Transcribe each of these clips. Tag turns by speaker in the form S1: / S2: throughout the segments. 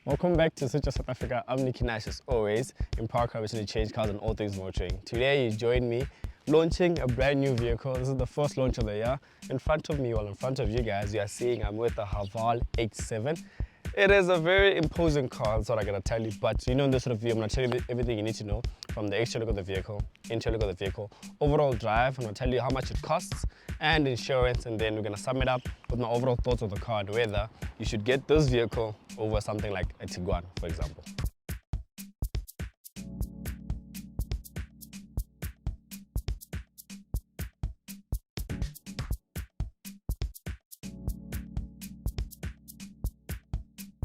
S1: Welcome back to SwitchOff South Africa. I'm Nicky Nash as always, in Power Car to change cars and all things motoring. Today you join me launching a brand new vehicle. This is the first launch of the year. In front of me, well in front of you guys, you are seeing I'm with the HAVAL H7. It is a very imposing car, that's what I'm going to tell you. But you know, in this review, I'm going to tell you everything you need to know from the exterior look of the vehicle, interior look of the vehicle, overall drive. I'm going to tell you how much it costs and insurance, and then we're going to sum it up with my overall thoughts of the car and whether you should get this vehicle over something like a Tiguan, for example.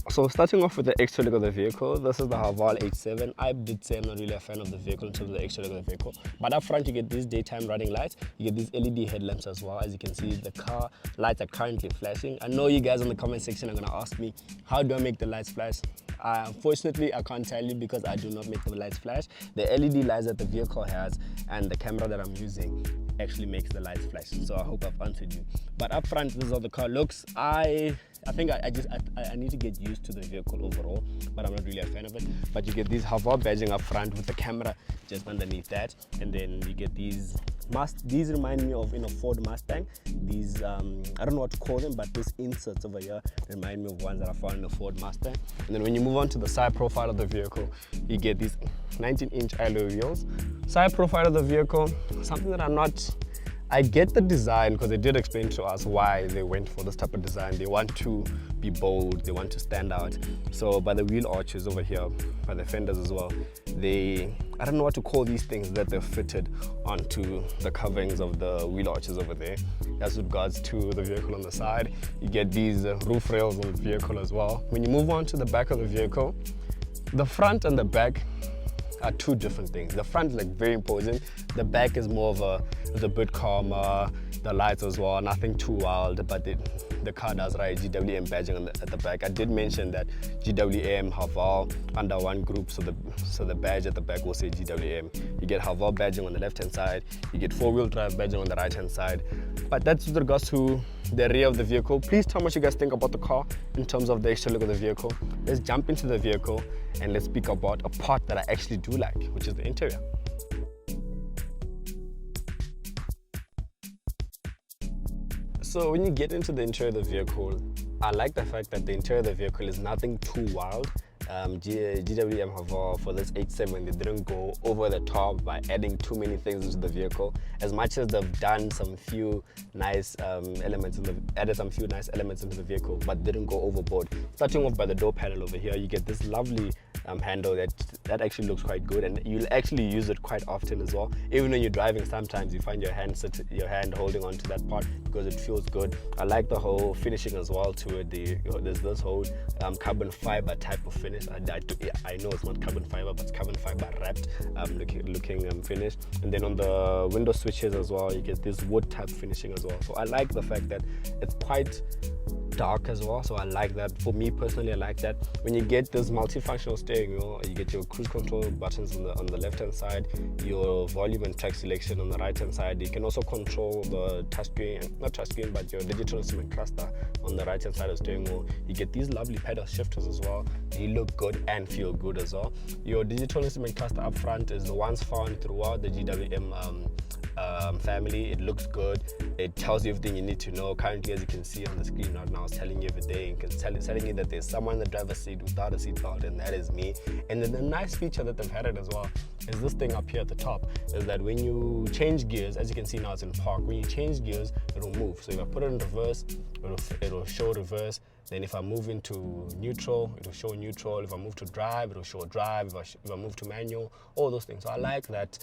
S1: So starting off with the exterior look of the vehicle, this is the HAVAL H7. I did say I'm not really a fan of the vehicle in terms of the exterior look of the vehicle, but up front you get these daytime running lights, you get these LED headlamps as well. As you can see, the car lights are currently flashing. I know you guys in the comment section are going to ask me, how do I make the lights flash? Unfortunately, I can't tell you because I do not make the lights flash. The LED lights that the vehicle has and the camera that I'm using actually makes the lights flash. So I hope I've answered you. But up front, this is how the car looks. I think I need to get used to the vehicle overall, but I'm not really a fan of it. But you get these HAVAL badging up front with the camera just underneath that, and then you get these remind me of Ford Mustang. These I don't know what to call them, but these inserts over here remind me of ones that I found in a Ford Mustang. And then when you move on to the side profile of the vehicle, you get these 19-inch alloy wheels. Side profile of the vehicle, something that I get the design because they did explain to us why they went for this type of design. They want to be bold, they want to stand out. So by the wheel arches over here, by the fenders as well, I don't know what to call these things that they've fitted onto the coverings of the wheel arches over there. As regards to the vehicle on the side, you get these roof rails on the vehicle as well. When you move on to the back of the vehicle, the front and the back are two different things. The front is like very imposing. The back is more of a bit calmer. The lights as well, nothing too wild, but the car does write GWM badging at the back. I did mention that GWM HAVAL under one group, so the badge at the back will say GWM. You get HAVAL badging on the left hand side, you get four-wheel drive badging on the right hand side. But that's with regards to the rear of the vehicle. Please tell me what you guys think about the car in terms of the exterior look of the vehicle. Let's jump into the vehicle and let's speak about a part that I actually do like, which is the interior. So when you get into the interior of the vehicle, I like the fact that the interior of the vehicle is nothing too wild. GWM HAVAL for this H7, they didn't go over the top by adding too many things into the vehicle. As much as they've done some few nice elements, added some few nice elements into the vehicle, but didn't go overboard. Starting off by the door panel over here, you get this lovely handle that actually looks quite good, and you'll actually use it quite often as well. Even when you're driving, sometimes you find your hand holding onto that part because it feels good. I like the whole finishing as well to it. There's this whole carbon fiber type of finish. I know it's not carbon fiber, but it's carbon fiber wrapped looking finish. And then on the window switches as well, you get this wood type finishing as well. So I like the fact that it's quite dark as well, so I like that. For me personally, I like that. When you get this multifunctional steering wheel, you get your cruise control buttons on the left hand side, your volume and track selection on the right hand side. You can also control the touchscreen, but your digital instrument cluster on the right hand side of the steering wheel. You get these lovely pedal shifters as well. They look good and feel good as well. Your digital instrument cluster up front is the ones found throughout the GWM family. It looks good. It tells you everything you need to know. Currently, as you can see on the screen right now, it's telling you everything. It's telling you that there's someone in the driver's seat without a seatbelt, and that is me. And then the nice feature that they've added as well is this thing up here at the top, is that when you change gears, as you can see now it's in park, when you change gears, it'll move. So if I put it in reverse, it'll show reverse. Then if I move into neutral, it'll show neutral. If I move to drive, it'll show drive. If I move to manual, all those things. So I like that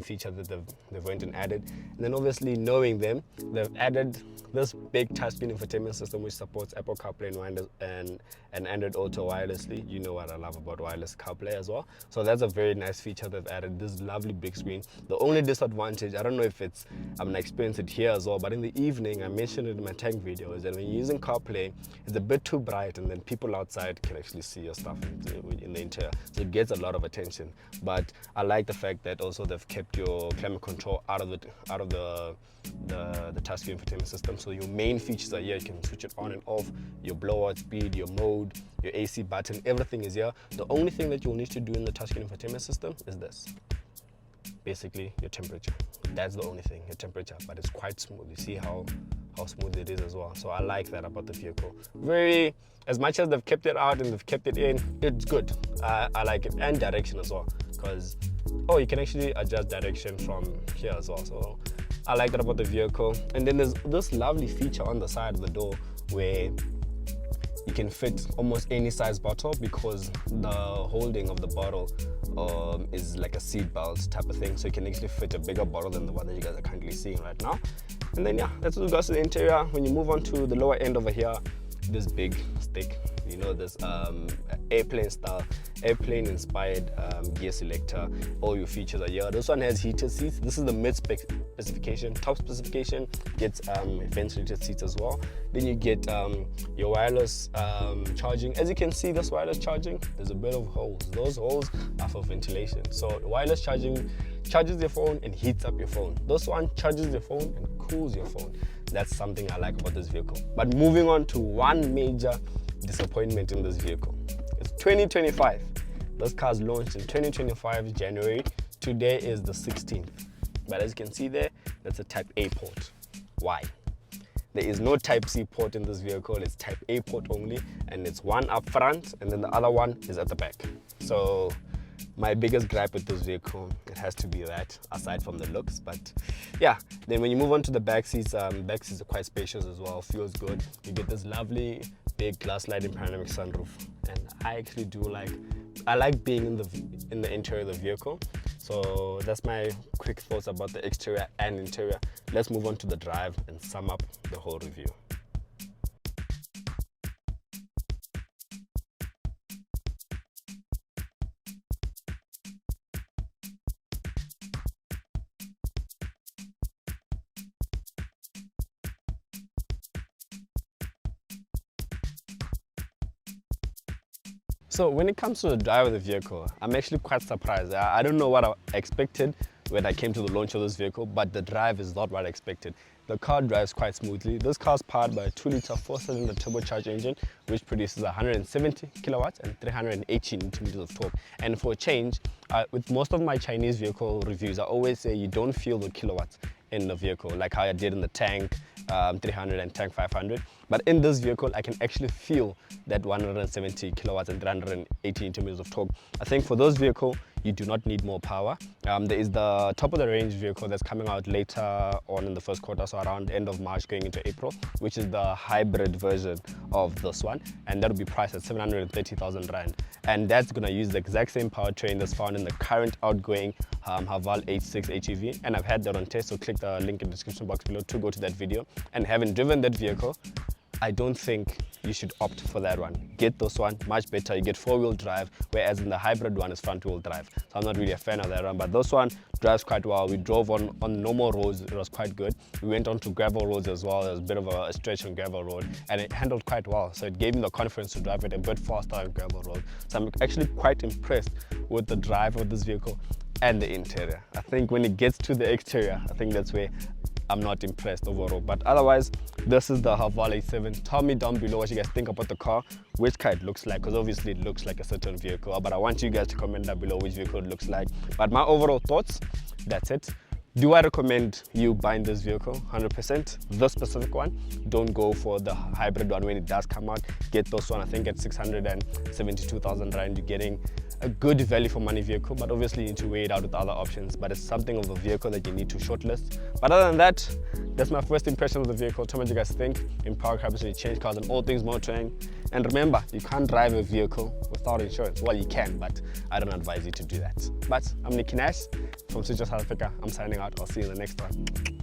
S1: feature that they've went and added. And then obviously knowing them, they've added this big touchscreen infotainment system which supports Apple CarPlay and Android Auto wirelessly. You know what I love about wireless CarPlay as well. So that's a very nice feature they've added, this lovely big screen. The only disadvantage, I don't know if I'm gonna experience it here as well, but in the evening, I mentioned it in my tank video, is that when you're using CarPlay, it's a bit too bright, and then people outside can actually see your stuff in the interior. So it gets a lot of attention. But I like the fact that also they've they've kept your climate control out of the touchscreen infotainment system. So your main features are here. You can switch it on and off, your blowout speed, your mode, your AC button, everything is here. The only thing that you'll need to do in the touchscreen infotainment system is this. Basically your temperature. That's the only thing, your temperature, but it's quite smooth. You see how smooth it is as well. So I like that about the vehicle. Very, as much as they've kept it out and they've kept it in, it's good. I like it. And direction as well, because you can actually adjust direction from here as well. So I like that about the vehicle. And then there's this lovely feature on the side of the door where you can fit almost any size bottle, because the holding of the bottle is like a seat belt type of thing. So you can actually fit a bigger bottle than the one that you guys are currently seeing right now. And then that's what goes to the interior. When you move on to the lower end over here, this big stick, you know, this airplane inspired gear selector. All your features are here. This one has heated seats. This is the mid specification. Top specification gets ventilated seats as well. Then you get your wireless charging. As you can see, this wireless charging, there's a bit of holes. Those holes are for ventilation. So wireless charging charges your phone and heats up your phone. This one charges your phone and cools your phone. That's something I like about this vehicle. But moving on to one major disappointment in this vehicle. It's 2025. This car's launched in 2025 January. Today is the 16th. But as you can see there, that's a Type A port. Why? There is no Type C port in this vehicle. It's Type A port only, and it's one up front and then the other one is at the back. So my biggest gripe with this vehicle, it has to be that, aside from the looks. But yeah, then when you move on to the back seats are quite spacious as well. Feels good. You get this lovely big glass sliding panoramic sunroof, and I actually I like being in the interior of the vehicle. So that's my quick thoughts about the exterior and interior. Let's move on to the drive and sum up the whole review. So when it comes to the drive of the vehicle, I'm actually quite surprised. I don't know what I expected when I came to the launch of this vehicle, but the drive is not what I expected. The car drives quite smoothly. This car is powered by a 2-liter 4-cylinder turbocharged engine, which produces 170 kilowatts and 380 newton meters of torque. And for a change, with most of my Chinese vehicle reviews, I always say you don't feel the kilowatts in the vehicle, like how I did in the Tank 300 and Tank 500. But in this vehicle, I can actually feel that 170 kilowatts and 380 newton meters of torque. I think for those vehicles, you do not need more power. There is the top of the range vehicle that's coming out later on in the first quarter, so around end of March going into April, which is the hybrid version of this one, and that'll be priced at 730,000 Rand. And that's gonna use the exact same powertrain that's found in the current outgoing HAVAL H6 HEV, and I've had that on test, so click the link in the description box below to go to that video. And having driven that vehicle, I don't think you should opt for that one. Get this one, much better. You get 4-wheel drive, whereas in the hybrid one is front-wheel drive. So I'm not really a fan of that one, but this one drives quite well. We drove on normal roads, it was quite good. We went on to gravel roads as well. There was a bit of a stretch on gravel road, and it handled quite well. So it gave me the confidence to drive it a bit faster on gravel road. So I'm actually quite impressed with the drive of this vehicle and the interior. I think when it gets to the exterior, I think that's where I'm not impressed overall. But otherwise, this is the HAVAL H7. Tell me down below what you guys think about the car, which car it looks like, because obviously it looks like a certain vehicle, but I want you guys to comment down below which vehicle it looks like. But my overall thoughts, that's it. Do I recommend you buying this vehicle? 100%. This specific one, don't go for the hybrid one when it does come out. Get this one. I think at 672,000 Rand, you're getting a good value for money vehicle, but obviously you need to weigh it out with other options. But it's something of a vehicle that you need to shortlist. But other than that, that's my first impression of the vehicle. Tell me what you guys think. Empower Capital, you change cars and all things motoring. And remember, you can't drive a vehicle without insurance. Well, you can, but I don't advise you to do that. But I'm Nicky Nash from SwitchOff South Africa. I'm signing out. I'll see you in the next one.